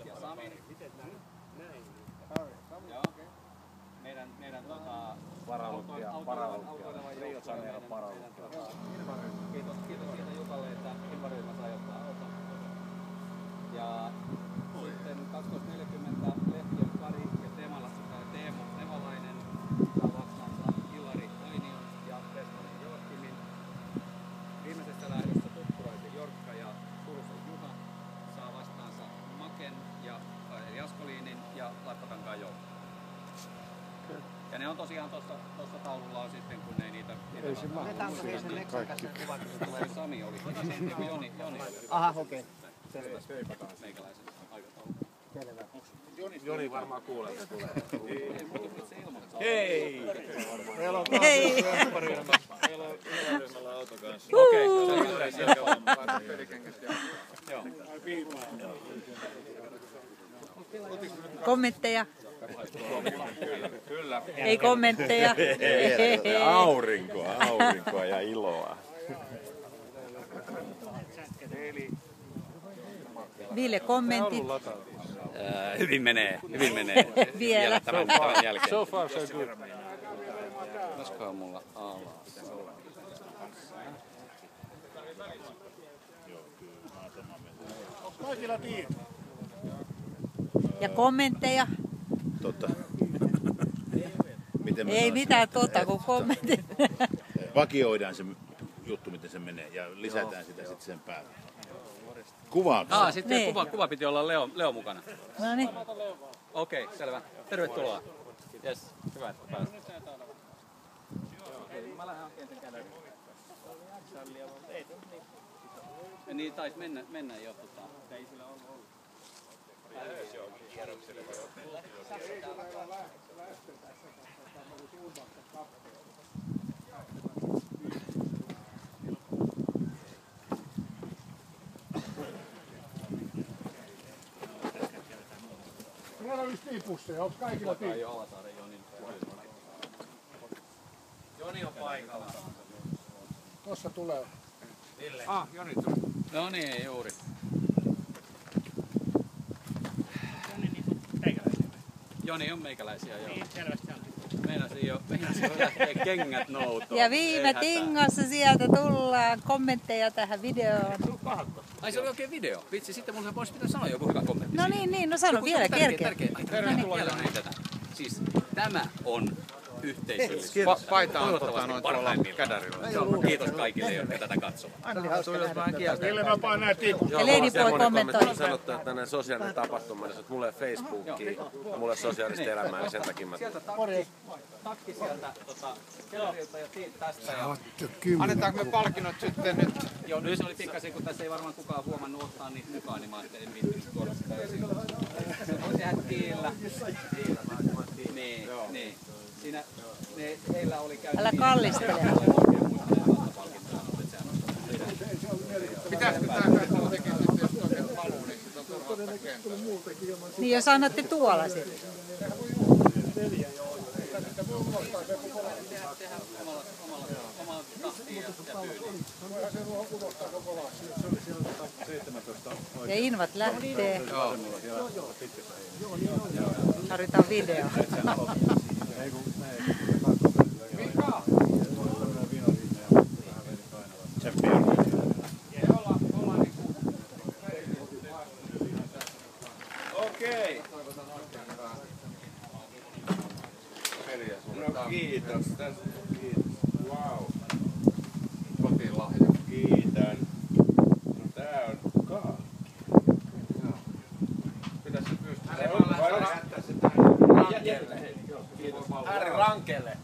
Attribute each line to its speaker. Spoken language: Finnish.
Speaker 1: ja Samin. Joo. Meidän
Speaker 2: Paralukkia. Rio Janeiro paralukkia.
Speaker 1: Kiitos siitä Jukalle, että Invaryhmä sai ottaa. Ja sitten 12.40 Lehtiön Kari ja Teemu Nevalainen saa vastaansa Ilari Ainion ja Vespanen Joakimin. Viimeisessä lähdössä Tuppuraisen Jorkka ja Turusen Juha saa vastaansa Maken ja Jaskoliinin ja Lappakankaan Joukko. Ja ne on tosiaan tuossa taululla on sitten, kun ei niitä
Speaker 3: Otetaanko se Leksan kanssa kuva, kun se tulee?
Speaker 1: Sami oli. Joni oli.
Speaker 3: Aha, okei.
Speaker 1: Meikäläisen aikataulu.
Speaker 3: Selvä.
Speaker 2: Joni varmaan kuulee, että tulee.
Speaker 1: Hei!
Speaker 2: Meillä on Invaryhmällä auto kanssa.
Speaker 1: Okei.
Speaker 4: Kommentteja?
Speaker 1: Kyllä.
Speaker 4: Ei kommentteja.
Speaker 5: Aurinkoa ja iloa.
Speaker 4: Ville, kommentit?
Speaker 1: Hyvin menee.
Speaker 4: Vielä.
Speaker 1: Tämän jälkeen.
Speaker 2: So far so good.
Speaker 1: Olisikohan mulla alaa?
Speaker 3: Kaikilla tiedä.
Speaker 4: Ja kommentteja?
Speaker 5: Miten mä
Speaker 4: Ei
Speaker 5: sanoisin?
Speaker 4: mitään kun kommentit.
Speaker 5: Vakioidaan se juttu, miten se menee, ja lisätään sitä sitten sen päälle. Kuvaus.
Speaker 1: Sitten
Speaker 4: Niin.
Speaker 1: kuva piti olla Leo mukana.
Speaker 4: No niin.
Speaker 1: Okei, selvä. Tervetuloa. Jes, hyvä, että pääsit. Mä lähden hakemaan sen käden. Niin taisi mennä jo. Ei sillä ollut.
Speaker 3: Meillä olisi tiipusseja, onko kaikilla tiipusseja?
Speaker 1: Ei Alasaaren Jonin puheenvuoro. Joni on paikalla.
Speaker 3: Tossa tulee.
Speaker 2: Joni tuli.
Speaker 1: No niin, juuri. Joni on meikäläisiä, joo. Niin, selvästi on. Meinasin jo lähteä kengät noutoon.
Speaker 4: Ja viime tingassa sieltä tullaan kommentteja tähän videoon.
Speaker 1: Ai se oli oikein video. Vitsi, sitten mun voisi pitää sanoa joku hyvä kommentti.
Speaker 4: No niin, no sano vielä kerkeä.
Speaker 1: Tervetuloa tätä. Siis tämä on yhteisöllisyys.
Speaker 2: Paita on tuolla kädärillä.
Speaker 1: Kiitos kaikille, jotka tätä katsovat.
Speaker 3: Niille mä paan nää tiipusseja.
Speaker 4: Ja Leini voi kommentoida.
Speaker 6: Sanottu, että tänne sosiaalinen tapahtuma, niin mulla ei Facebookia, mulla ei sosiaalista elämää, niin sen takia mä...
Speaker 1: Takki sieltä kellarilta ja tästä. Ja...
Speaker 2: Annetaanko me palkinnot sitten nyt?
Speaker 1: Joo, nyt se oli pikkasen, kun tässä ei varmaan kukaan huomannut ottaa niitä mukaan, niin mä ajattelin, en viittinyt tuoda sitä esiin. Se voi tehdä tiillä. Niin. Siinä heillä oli käynyt...
Speaker 4: Älä kallistele.
Speaker 2: Pitäisikö tää kaikki jotenkin sitten, jos oikein paluu, niin sitten on turha ottaa kentällä?
Speaker 4: Niin jos annatte tuolla sitten. Ja invat lähtee. Tarvitaan video.
Speaker 1: Okei.
Speaker 6: No kiitos tästä. Wow.
Speaker 2: Kotilahja.
Speaker 6: Kiitän. No tää on kaakki.
Speaker 2: Pitäisi pystyä.
Speaker 6: Vai onks...
Speaker 2: Harri Rankelle.